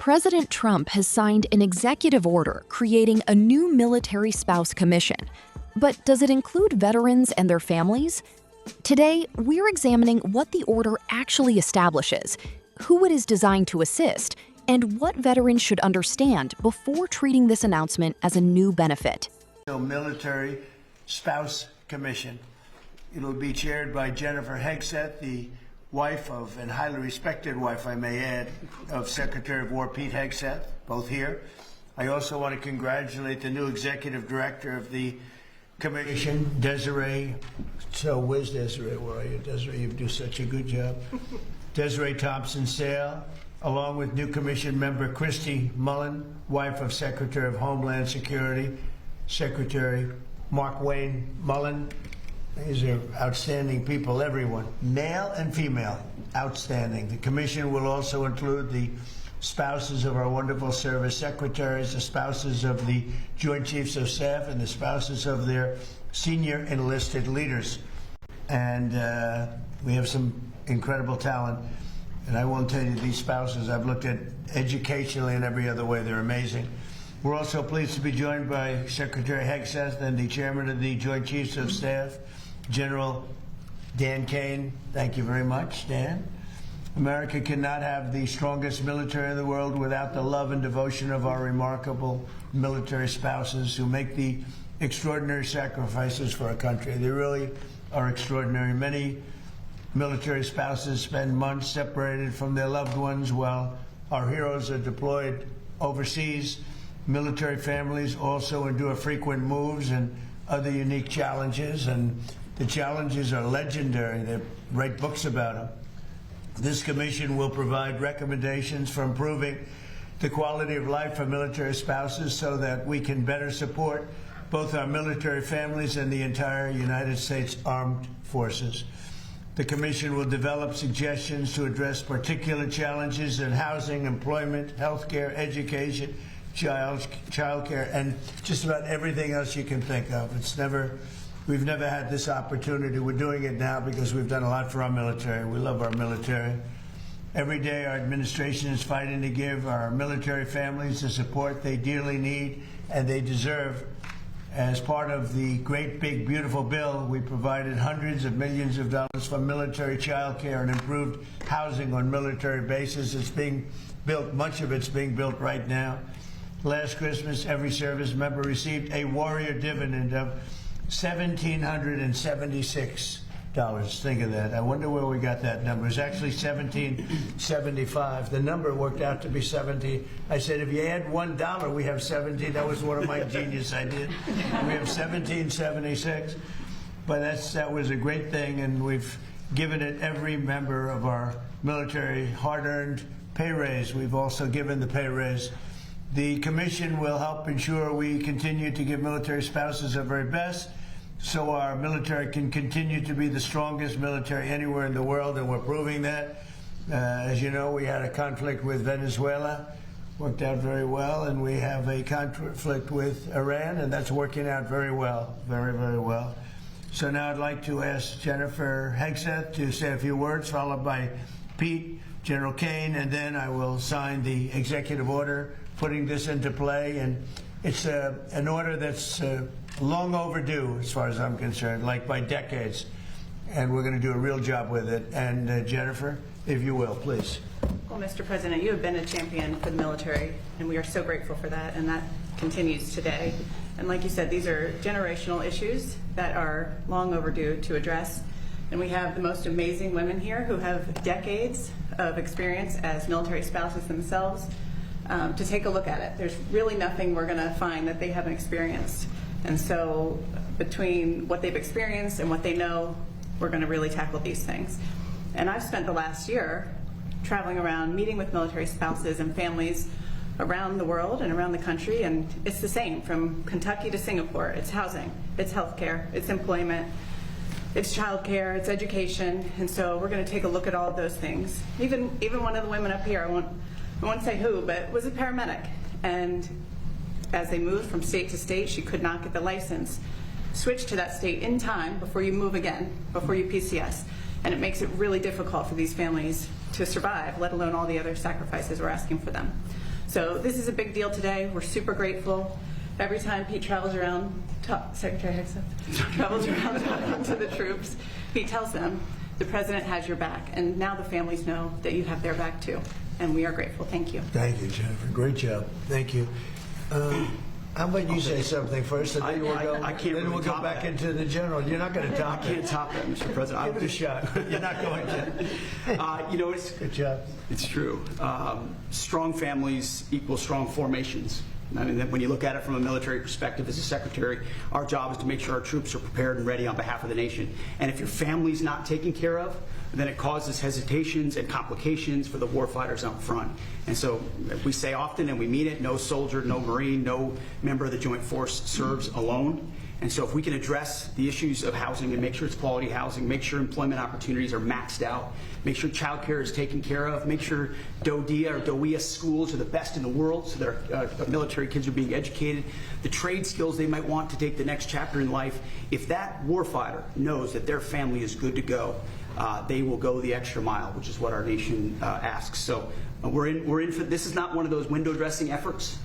President Trump has signed an executive order creating a new military spouse commission. But does it include veterans and their families? Today, we're examining what the order actually establishes, who it is designed to assist, and what veterans should understand before treating this announcement as a new benefit. Military Spouse Commission. It'll be chaired by Jennifer Hegseth, the wife of, and highly respected wife, I may add, of Secretary of War Pete Hegseth, both here. I also want to congratulate the new executive director of the commission, Desiree. So where's Desiree? Where are you, Desiree? You do such a good job. Desiree Thompson-Sale, along with new commission member Christy Mullen, wife of Secretary of Homeland Security, Secretary Mark Wayne Mullen. These are outstanding people, everyone, male and female, outstanding. The commission will also include the spouses of our wonderful service secretaries, the spouses of the Joint Chiefs of Staff, and the spouses of their senior enlisted leaders. And we have some incredible talent. And I won't tell you these spouses, I've looked at educationally and every other way, they're amazing. We're also pleased to be joined by Secretary Hegseth and the Chairman of the Joint Chiefs of Staff, General Dan Kane. Thank you very much, Dan. America cannot have the strongest military in the world without the love and devotion of our remarkable military spouses who make the extraordinary sacrifices for our country. They really are extraordinary. Many military spouses spend months separated from their loved ones while our heroes are deployed overseas. Military families also endure frequent moves and other unique challenges, and the challenges are legendary. They write books about them. This commission will provide recommendations for improving the quality of life for military spouses so that we can better support both our military families and the entire United States Armed Forces. The commission will develop suggestions to address particular challenges in housing, employment, healthcare, education, child care, and just about everything else you can think of. We've never had this opportunity. We're doing it now because we've done a lot for our military. We love our military. Every day our administration is fighting to give our military families the support they dearly need and they deserve. As part of the great, big, beautiful bill, we provided hundreds of millions of dollars for military child care and improved housing on military bases. It's being built, much of it's being built right now. Last Christmas, every service member received a warrior dividend of $1,776. Think of that. I wonder where we got that number. It's actually $1,775. The number worked out to be 17. I said, if you add $1, we have 17. That was one of my genius ideas. We have 1776. But that was a great thing, and we've given it every member of our military hard-earned pay raise. We've also given the pay raise. The commission will help ensure we continue to give military spouses our very best so our military can continue to be the strongest military anywhere in the world, and we're proving that. As you know, we had a conflict with Venezuela, worked out very well, and we have a conflict with Iran, and that's working out very well, very, very well. So now I'd like to ask Jennifer Hegseth to say a few words, followed by Pete, General Kane, and then I will sign the executive order putting this into play. And it's an order that's long overdue as far as I'm concerned, like by decades, and we're going to do a real job with it. And Jennifer, if you will, please. Well, Mr. President, you have been a champion for the military, and we are so grateful for that, and that continues today. And like you said, these are generational issues that are long overdue to address. And we have the most amazing women here who have decades of experience as military spouses themselves to take a look at it. There's really nothing we're going to find that they haven't experienced. And so between what they've experienced and what they know, we're going to really tackle these things. And I've spent the last year traveling around, meeting with military spouses and families around the world and around the country, and it's the same from Kentucky to Singapore. It's housing, it's healthcare, it's employment, it's childcare, it's education, and so we're going to take a look at all of those things. Even one of the women up here, I won't say who, but was a paramedic, and as they moved from state to state, she could not get the license. Switch to that state in time before you move again, before you PCS, and it makes it really difficult for these families to survive, let alone all the other sacrifices we're asking for them. So this is a big deal today. We're super grateful. Every time Pete travels around, Secretary Hegseth travels around talking to the troops, he tells them the president has your back, and now the families know that you have their back too, and we are grateful. Thank you. Thank you, Jennifer. Great job. Thank you. How about you say something first, and then I can't then really we'll go top back that. into the general. You're not going to top I it. can't top that, Mr. President. Give it a shot. You're not going to. You know, it's Good job. It's true. Strong families equal strong formations. I mean, when you look at it from a military perspective as a secretary, our job is to make sure our troops are prepared and ready on behalf of the nation. And if your family's not taken care of, then it causes hesitations and complications for the warfighters out front. And so we say often, and we mean it, no soldier, no Marine, no member of the Joint Force serves alone. And so if we can address the issues of housing and make sure it's quality housing, make sure employment opportunities are maxed out, make sure child care is taken care of, make sure DOEA schools are the best in the world so that our military kids are being educated, the trade skills they might want to take the next chapter in life, if that warfighter knows that their family is good to go, they will go the extra mile, which is what our nation asks. So we're in for this. Is not one of those window dressing efforts.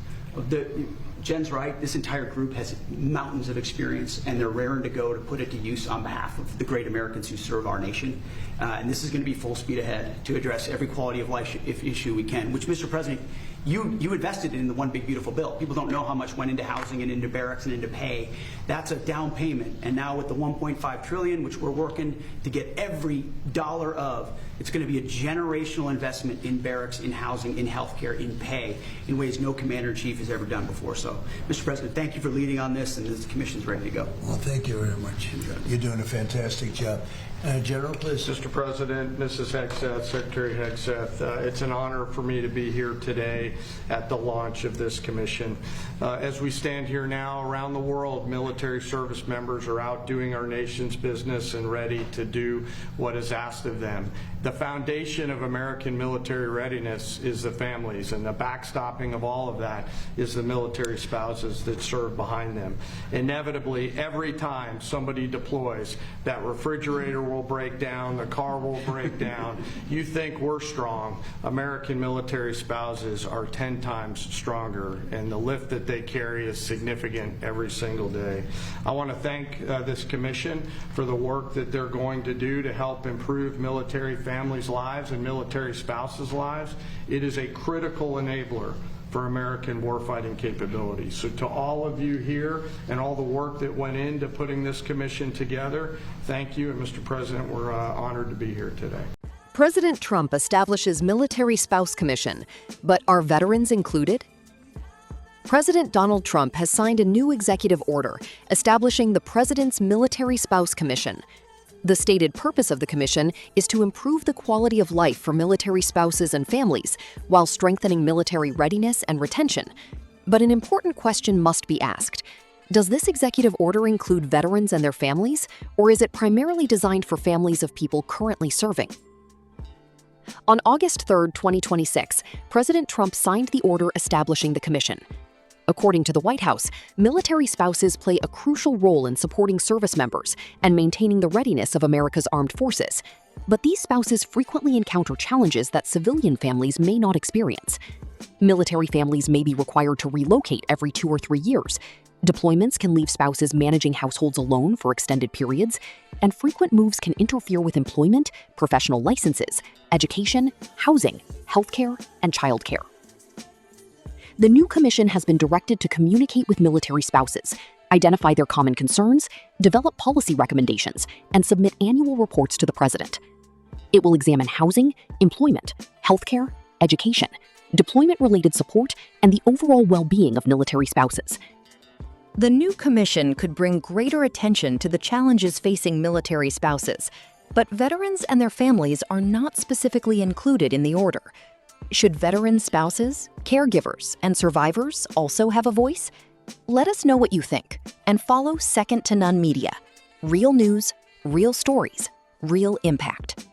Jen's right. This entire group has mountains of experience, and they're raring to go to put it to use on behalf of the great Americans who serve our nation. And this is going to be full speed ahead to address every quality of life issue we can, which, Mr. President, you invested in the One Big Beautiful Bill. People don't know how much went into housing and into barracks and into pay. That's a down payment. And now with the $1.5 trillion, which we're working to get every dollar of, it's going to be a generational investment in barracks, in housing, in healthcare, in pay, in ways no commander-in-chief has ever done before. So, Mr. President, thank you for leading on this, and this commission's ready to go. Well, thank you very much. You're doing a fantastic job. General, please. Mr. President, Mrs. Hegseth, Secretary Hegseth, it's an honor for me to be here today at the launch of this commission. As we stand here now around the world, military service members are out doing our nation's business and ready to do what is asked of them. The foundation of American military readiness is the families, and the backstopping of all of that is the military spouses that serve behind them. Inevitably, every time somebody deploys, that refrigerator will break down, the car will break down. You think we're strong. American military spouses are 10 times stronger, and the lift that they carry is significant every single day. I want to thank this commission for the work that they're going to do to help improve military families' lives and military spouses' lives. It is a critical enabler for American warfighting capabilities. So to all of you here and all the work that went into putting this commission together, thank you. And Mr. President, we're honored to be here today. President Trump establishes Military Spouse Commission, but are veterans included? President Donald Trump has signed a new executive order establishing the President's Military Spouse Commission. The stated purpose of the commission is to improve the quality of life for military spouses and families while strengthening military readiness and retention. But an important question must be asked. Does this executive order include veterans and their families, or is it primarily designed for families of people currently serving? On August 3, 2026, President Trump signed the order establishing the commission. According to the White House, military spouses play a crucial role in supporting service members and maintaining the readiness of America's armed forces. But these spouses frequently encounter challenges that civilian families may not experience. Military families may be required to relocate every 2 or 3 years. Deployments can leave spouses managing households alone for extended periods, and frequent moves can interfere with employment, professional licenses, education, housing, healthcare, and childcare. The new commission has been directed to communicate with military spouses, identify their common concerns, develop policy recommendations, and submit annual reports to the president. It will examine housing, employment, healthcare, education, deployment-related support, and the overall well-being of military spouses. The new commission could bring greater attention to the challenges facing military spouses, but veterans and their families are not specifically included in the order. Should veteran spouses, caregivers, and survivors also have a voice? Let us know what you think, and follow Second to None Media. Real news, real stories, real impact.